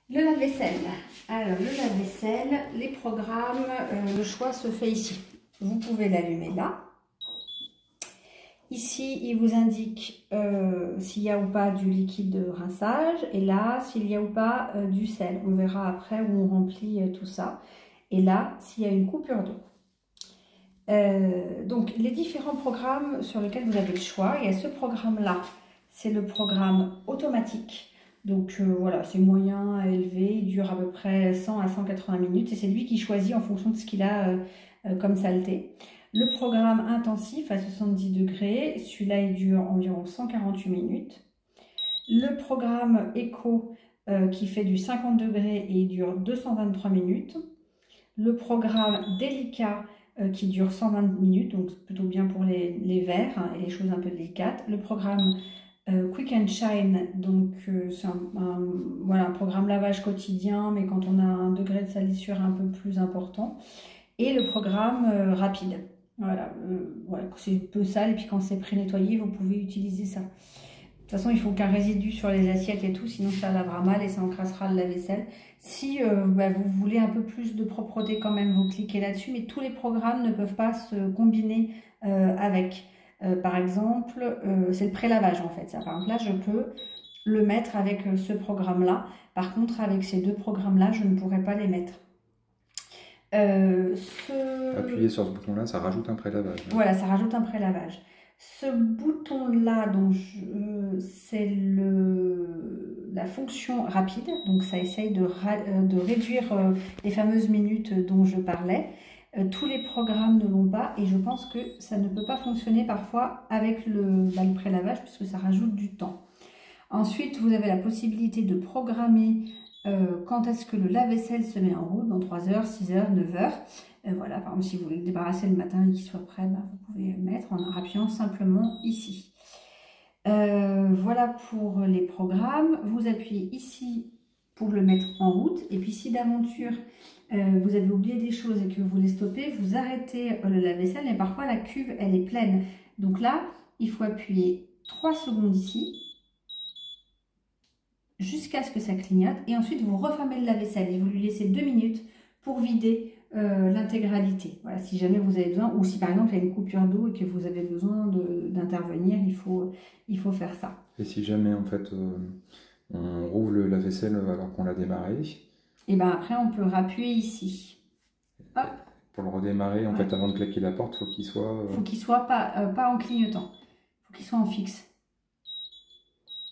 Le lave-vaisselle. Alors, le lave-vaisselle, les programmes, le choix se fait ici. Vous pouvez l'allumer là. Ici, il vous indique s'il y a ou pas du liquide de rinçage. Et là, s'il y a ou pas du sel. On verra après où on remplit tout ça. Et là, s'il y a une coupure d'eau. Donc, les différents programmes sur lesquels vous avez le choix. Il y a ce programme-là. C'est le programme automatique. Donc voilà, c'est moyen à élevé, il dure à peu près 100 à 180 minutes et c'est lui qui choisit en fonction de ce qu'il a comme saleté. Le programme intensif à 70 degrés, celui-là il dure environ 148 minutes. Le programme éco qui fait du 50 degrés et il dure 223 minutes. Le programme délicat qui dure 120 minutes, donc plutôt bien pour les verres hein, et les choses un peu délicates. Le programme Quick and Shine, donc c'est voilà, un programme lavage quotidien, mais quand on a un degré de salissure un peu plus important. Et le programme rapide. Voilà, ouais, c'est peu sale, et puis quand c'est pré-nettoyé, vous pouvez utiliser ça. De toute façon, il faut qu'un résidu sur les assiettes et tout, sinon ça lavera mal et ça encrassera le lave-vaisselle. Si vous voulez un peu plus de propreté quand même, vous cliquez là-dessus, mais tous les programmes ne peuvent pas se combiner avec. Par exemple, c'est le pré-lavage en fait. Ça. Par exemple, là, je peux le mettre avec ce programme-là. Par contre, avec ces deux programmes-là, je ne pourrais pas les mettre. Appuyez sur ce bouton-là, ça rajoute un pré-lavage. Hein. Voilà, ça rajoute un pré-lavage. Ce bouton-là, c'est la fonction rapide. Donc, ça essaye de réduire les fameuses minutes dont je parlais. Tous les programmes ne l'ont pas et je pense que ça ne peut pas fonctionner parfois avec le pré-lavage puisque ça rajoute du temps. Ensuite, vous avez la possibilité de programmer quand est-ce que le lave-vaisselle se met en route, dans 3 heures, 6 heures, 9 heures. Voilà, par exemple, si vous voulez le débarrasser le matin et qu'il soit prêt, vous pouvez le mettre en appuyant simplement ici. Voilà pour les programmes. Vous appuyez ici pour le mettre en route. Et puis si d'aventure vous avez oublié des choses et que vous voulez stopper, vous arrêtez le lave-vaisselle, mais parfois la cuve elle est pleine. Donc là, il faut appuyer 3 secondes ici, jusqu'à ce que ça clignote. Et ensuite, vous refermez le lave-vaisselle et vous lui laissez 2 minutes pour vider l'intégralité. Voilà, si jamais vous avez besoin, ou si par exemple il y a une coupure d'eau et que vous avez besoin d'intervenir, il faut faire ça. Et si jamais en fait on rouvre le lave-vaisselle alors qu'on l'a démarré, et bien après on peut rappuyer ici. Hop. Pour le redémarrer, en fait, avant de claquer la porte, faut qu'il soit... Faut qu'il soit pas en clignotant. Faut qu'il soit en fixe.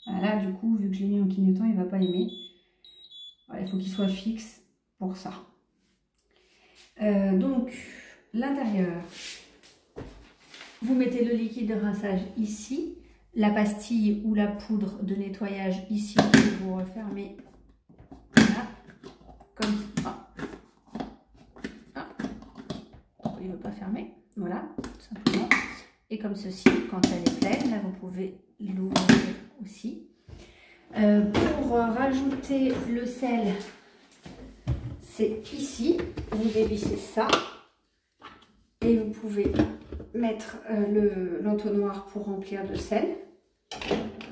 Voilà, du coup, vu que je l'ai mis en clignotant, il va pas aimer. Voilà, il faut qu'il soit fixe pour ça. Donc, l'intérieur. Vous mettez le liquide de rinçage ici. La pastille ou la poudre de nettoyage ici. Vous refermez. Voilà. Comme ça. Il ne veut pas fermer. Voilà, tout simplement. Et comme ceci, quand elle est pleine, là, vous pouvez l'ouvrir aussi. Pour rajouter le sel, c'est ici. Vous dévissez ça. Et vous pouvez mettre l'entonnoir pour remplir de sel.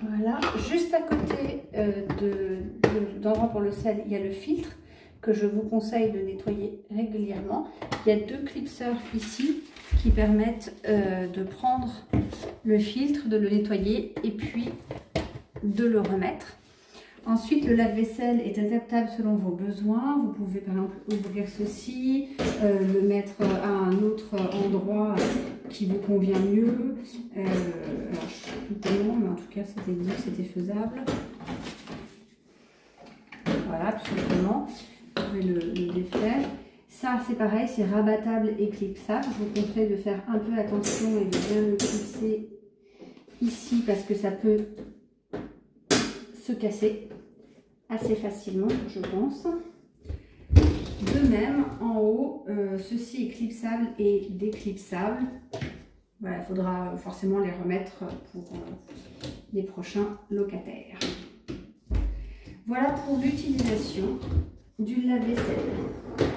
Voilà. Juste à côté d'endroit pour le sel, il y a le filtre que je vous conseille de nettoyer régulièrement. Il y a 2 clipseurs ici qui permettent de prendre le filtre, de le nettoyer et puis de le remettre. Ensuite, le lave-vaisselle est adaptable selon vos besoins. Vous pouvez par exemple ouvrir ceci, le mettre à un autre endroit qui vous convient mieux. Alors, je suis plus tellement, mais en tout cas, c'était dit que c'était faisable. Voilà, tout simplement. Vous pouvez le défaire. Ça, c'est pareil, c'est rabattable et clipsable. Je vous conseille de faire un peu attention et de bien le clipser ici parce que ça peut se casser assez facilement, je pense. De même, en haut, ceci est clipsable et déclipsable. Voilà, il faudra forcément les remettre pour les prochains locataires. Voilà pour l'utilisation du lave-vaisselle.